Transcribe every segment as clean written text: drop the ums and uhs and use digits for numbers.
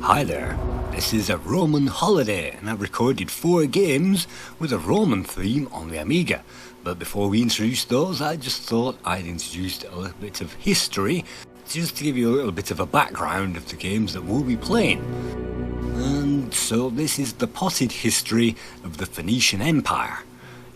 Hi there, this is a Roman holiday and I've recorded 4 games with a Roman theme on the Amiga. But before we introduce those, I just thought I'd introduce a little bit of history, just to give you a little bit of a background of the games that we'll be playing. And so this is the potted history of the Phoenician Empire.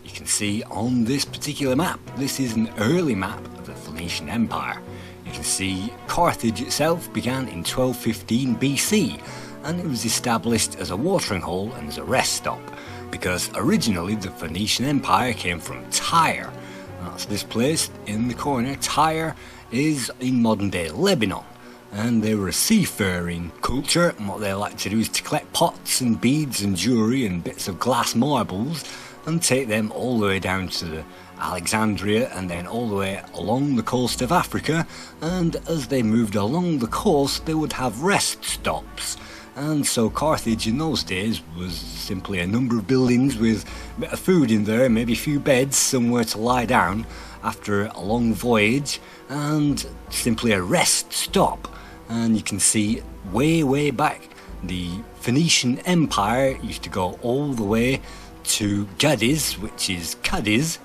You can see on this particular map, this is an early map of the Phoenician Empire. You can see Carthage itself began in 1215 BC, and it was established as a watering hole and as a rest stop, because originally the Phoenician Empire came from Tyre. That's this place in the corner. Tyre is in modern day Lebanon, and they were a seafaring culture, and what they like to do is to collect pots and beads and jewellery and bits of glass marbles and take them all the way down to Alexandria and then all the way along the coast of Africa. And as they moved along the coast, they would have rest stops. And so Carthage in those days was simply a number of buildings with a bit of food in there, maybe a few beds, somewhere to lie down after a long voyage, and simply a rest stop. And you can see way back, the Phoenician Empire used to go all the way to Cadiz, which is Cadiz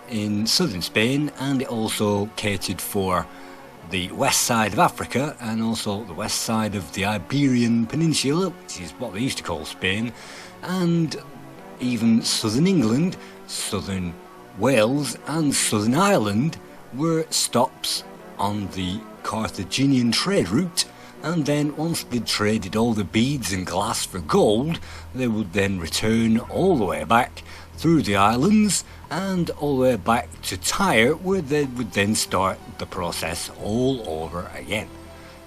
in southern Spain, and it also catered for the west side of Africa and also the west side of the Iberian Peninsula, which is what they used to call Spain, and even southern England, southern Wales and southern Ireland were stops on the Carthaginian trade route. And then once they'd traded all the beads and glass for gold, they would then return all the way back through the islands and all the way back to Tyre, where they would then start the process all over again.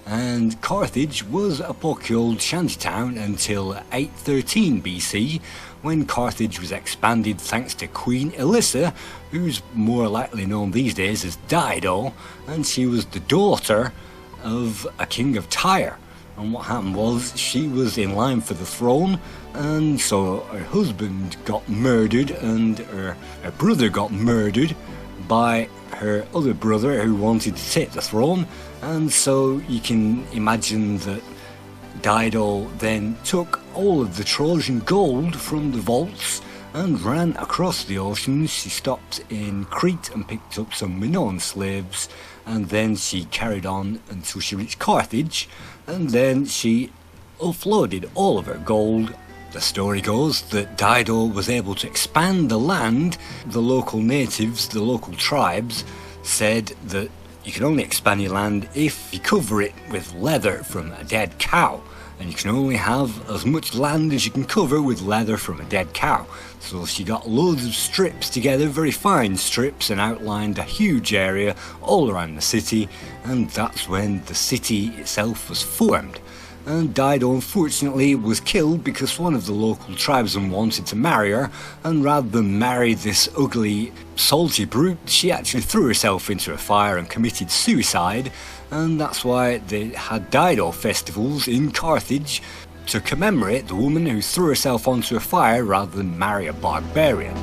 And Carthage was a poky old shantytown until 813 BC, when Carthage was expanded thanks to Queen Elissa, who's more likely known these days as Dido, and she was the daughter of a king of Tyre. And what happened was, she was in line for the throne, and so her husband got murdered and her brother got murdered by her other brother who wanted to take the throne. And so you can imagine that Dido then took all of the Trojan gold from the vaults and ran across the ocean. She stopped in Crete and picked up some Minoan slaves, and then she carried on until she reached Carthage, and then she offloaded all of her gold. The story goes that Dido was able to expand the land. The local natives, the local tribes, said that you can only expand your land if you cover it with leather from a dead cow, and you can only have as much land as you can cover with leather from a dead cow. So she got loads of strips together, very fine strips, and outlined a huge area all around the city, and that's when the city itself was formed. And Dido unfortunately was killed because one of the local tribesmen wanted to marry her, and rather than marry this ugly, salty brute, she actually threw herself into a fire and committed suicide. And that's why they had Dido festivals in Carthage to commemorate the woman who threw herself onto a fire rather than marry a barbarian.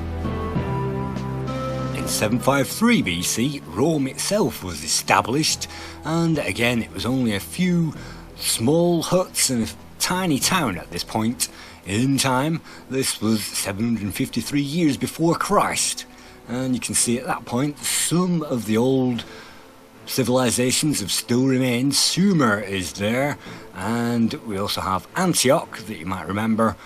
In 753 BC, Rome itself was established, and again it was only a few small huts and a tiny town at this point in time. This was 753 years before Christ, and you can see at that point some of the old civilizations have still remained. Sumer is there, and we also have Antioch that you might remember,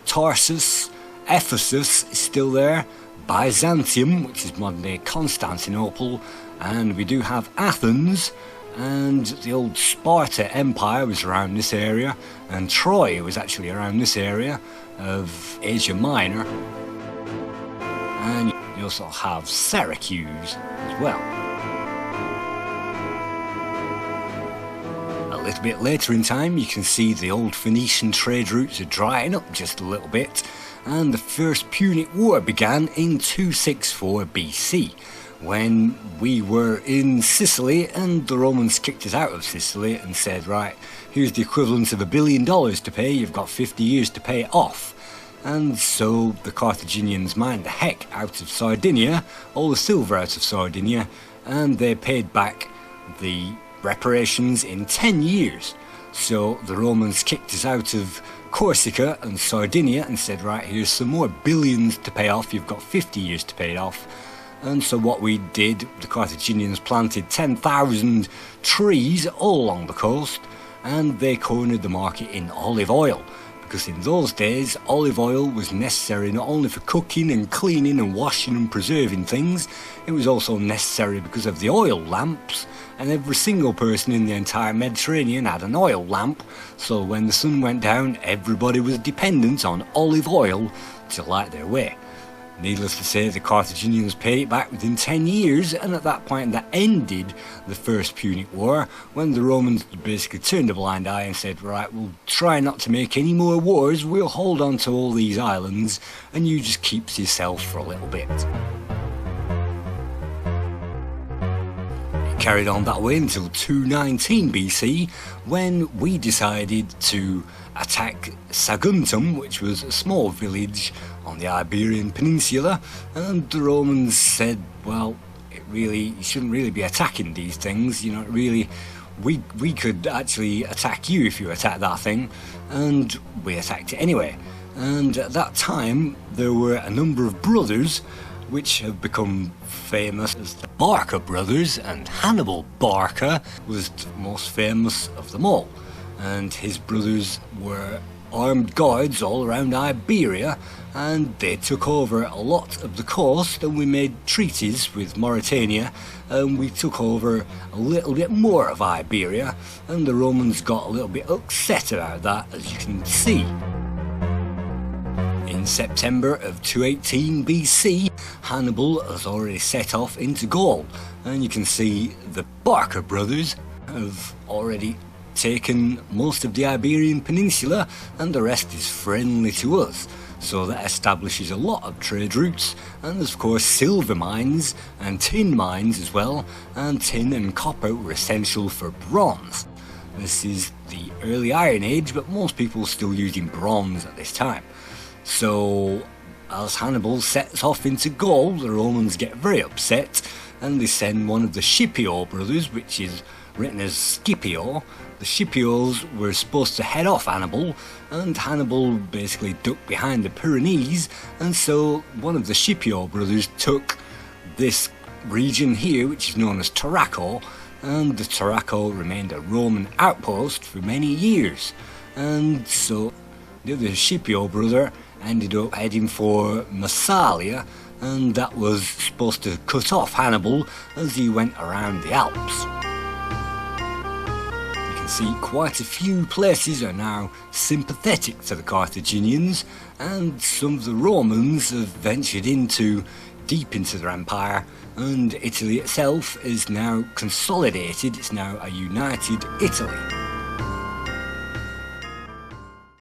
Tarsus, Ephesus is still there, Byzantium, which is modern day Constantinople, and we do have Athens, and the old Sparta Empire was around this area, and Troy was actually around this area of Asia Minor, and you also have Syracuse as well. A little bit later in time, you can see the old Phoenician trade routes are drying up just a little bit, and the First Punic War began in 264 BC, when we were in Sicily and the Romans kicked us out of Sicily and said, right, here's the equivalent of $1 billion to pay, you've got 50 years to pay it off. And so the Carthaginians mined the heck out of Sardinia, all the silver out of Sardinia, and they paid back the reparations in 10 years. So the Romans kicked us out of Corsica and Sardinia and said, right, here's some more billions to pay off, you've got 50 years to pay it off. And so what we did, the Carthaginians planted 10,000 trees all along the coast, and they cornered the market in olive oil. Because in those days, olive oil was necessary not only for cooking and cleaning and washing and preserving things, it was also necessary because of the oil lamps, and every single person in the entire Mediterranean had an oil lamp, so when the sun went down, everybody was dependent on olive oil to light their way. Needless to say, the Carthaginians paid it back within 10 years, and at that point that ended the First Punic War, when the Romans basically turned a blind eye and said, right, we'll try not to make any more wars, we'll hold on to all these islands, and you just keep to yourself for a little bit. It carried on that way until 219 BC, when we decided to attack Saguntum, which was a small village on the Iberian Peninsula, and the Romans said, well, you shouldn't really be attacking these things, you know, really, we could actually attack you if you attack that thing, and we attacked it anyway. And at that time, there were a number of brothers which have become famous as the Barca brothers, and Hannibal Barca was the most famous of them all. And his brothers were armed guards all around Iberia, and they took over a lot of the coast, and we made treaties with Mauritania, and we took over a little bit more of Iberia, and the Romans got a little bit upset about that, as you can see. In September of 218 BC, Hannibal has already set off into Gaul, and you can see the Barca brothers have already taken most of the Iberian Peninsula, and the rest is friendly to us. So that establishes a lot of trade routes, and of course silver mines and tin mines as well, and tin and copper were essential for bronze. This is the early Iron Age, but most people are still using bronze at this time. So as Hannibal sets off into Gaul, the Romans get very upset, and they send one of the Scipio brothers, which is written as Scipio. The Scipios were supposed to head off Hannibal, and Hannibal basically ducked behind the Pyrenees, and so one of the Scipio brothers took this region here, which is known as Tarraco, and the Tarraco remained a Roman outpost for many years. And so the other Scipio brother ended up heading for Massalia, and that was supposed to cut off Hannibal as he went around the Alps. See, quite a few places are now sympathetic to the Carthaginians, and some of the Romans have ventured deep into their empire, and Italy itself is now consolidated, it's now a united Italy.